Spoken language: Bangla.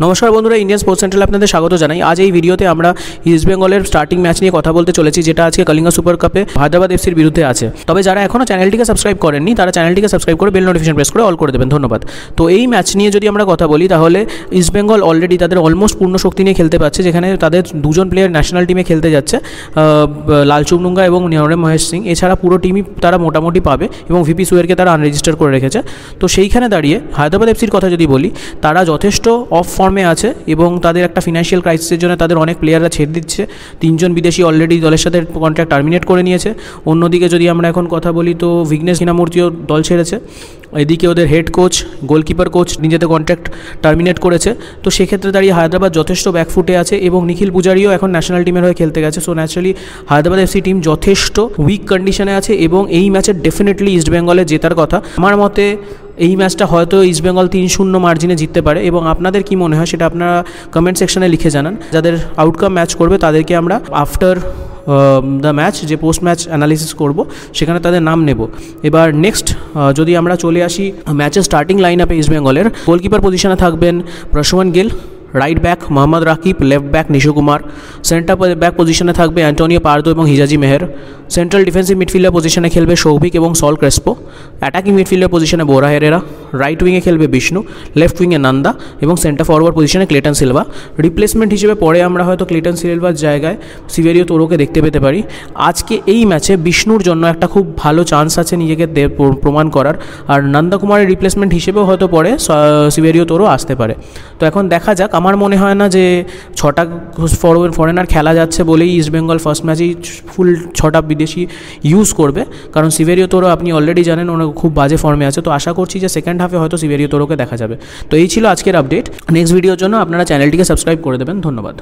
নমস্কার বন্ধুরা, ইন্ডিয়ান স্পোর্টস সেন্ট্রালে আপনাদের স্বাগত জানাই। আজ এই ভিডিওতে আমরা ইস্ট বেঙ্গলের স্টার্টিং ম্যাচ নিয়ে কথা বলতে চলেছি, যেটা আজকে কলিঙ্গা সুপার কাপে হায়দ্রাবাদ এফসির বিরুদ্ধে আছে। তবে যারা এখনও চ্যানেলটিকে সাবস্ক্রাইব করেননি তারা চ্যানেলটিকে সাবস্ক্রাইব করে বেল নোটিফিকেশন প্রেস করে অল করে দেবেন, ধন্যবাদ। তো এই ম্যাচ নিয়ে যদি আমরা কথা বলি তাহলে ইস্ট বেঙ্গল অলরেডি তাদের অলমোস্ট পূর্ণ শক্তি নিয়ে খেলতে পারছে, যেখানে তাদের দুজন প্লেয়ার ন্যাশনাল টিমে খেলতে যাচ্ছে, লালচুংনুঙ্গা এবং নিয়রে মহেশ সিং। এছাড়া পুরো টিমই তারা মোটামুটি পাবে এবং ভিপি সুয়েরকে তারা আনরেজিস্টার করে রেখেছে। তো সেইখানে দাঁড়িয়ে হায়দ্রাবাদ এফসির কথা যদি বলি, তারা যথেষ্ট অফ ফর্মে আছে এবং তাদের একটা ফিনান্সিয়াল ক্রাইসিসের জন্য তাদের অনেক প্লেয়াররা ছেড়ে দিচ্ছে। 3 জন বিদেশি অলরেডি দলের সাথে কন্ট্রাক্ট টার্মিনেট করে নিয়েছে। অন্যদিকে যদি আমরা এখন কথা বলি তো ভিঘ্নেশ কৃষ্ণমূর্তিও দল ছেড়েছে। এদিকে ওদের হেড কোচ, গোলকিপার কোচ নিজেদের কন্ট্রাক্ট টার্মিনেট করেছে। তো সেক্ষেত্রে দাঁড়িয়ে হায়দ্রাবাদ যথেষ্ট ব্যাকফুটে আছে এবং নিখিল পূজারিও এখন ন্যাশনাল টিমের হয়ে খেলতে গেছে। So naturally Hyderabad FC team যথেষ্ট উইক কন্ডিশনে আছে এবং এই ম্যাচে ডেফিনেটলি ইস্টবেঙ্গলের জেতার কথা। আমার মতে এই ম্যাচটা হয়তো ইস্টবেঙ্গল 3-0 মার্জিনে জিততে পারে। এবং আপনাদের কি মনে হয় সেটা আপনারা কমেন্ট সেকশনে লিখে জানান। যাদের আউটকাম ম্যাচ করবে তাদেরকে আমরা আফটার দ্য ম্যাচ যে পোস্ট ম্যাচ অ্যানালিসিস করব সেখানে তাদের নাম নেব। এবার নেক্সট যদি আমরা চলে আসি ম্যাচের স্টার্টিং লাইন আপে, ইস্টবেঙ্গলের গোলকিপার পজিশনে থাকবেন Prashman Gill, right back Mohammad Rakib, left back Nishu Kumar, centre back পজিশনে থাকবে অ্যান্টোনিও পার্দো এবং Hijazi Maher, central defensive midfielder পজিশনে খেলবে সৌভিক এবং সল ক্রেসপো, অ্যাটাকিং মিডফিল্ডার পজিশনে বোরা হেরেরা, রাইট উইংয়ে খেলবে বিষ্ণু, লেফট উইংয়ে নন্দা এবং সেন্টার ফরওয়ার্ড পজিশনে ক্লেটন সিলভা। রিপ্লেসমেন্ট হিসেবে পরে আমরা হয়তো ক্লেটন সিলভার জায়গায় সিভেরিও তোরোকে দেখতে পেতে পারি। আজকে এই ম্যাচে বিষ্ণুর জন্য একটা খুব ভালো চান্স আছে নিজেকে প্রমাণ করার, আর নন্দা কুমারের রিপ্লেসমেন্ট হিসেবেও হয়তো পরে সিভেরিও তোরো আসতে পারে। তো এখন দেখা যাক। আমার মনে হয় না যে 6টা ফরেনার খেলা যাচ্ছে বলেই ইস্টবেঙ্গল ফার্স্ট ম্যাচেই ফুল 6টা বিদেশি ইউজ করবে, কারণ সিভেরিও তোরো আপনি অলরেডি জানেন ওনার খুব বাজে ফর্মে আছে। তো আশা করছি যে সেকেন্ড হাফে হয়তো সিভেরিও তোরোকে দেখা যাবে। তো এই ছিল আজকের আপডেট। নেক্সট ভিডিওর জন্য আপনারা চ্যানেলটিকে সাবস্ক্রাইব করে দেবেন, ধন্যবাদ।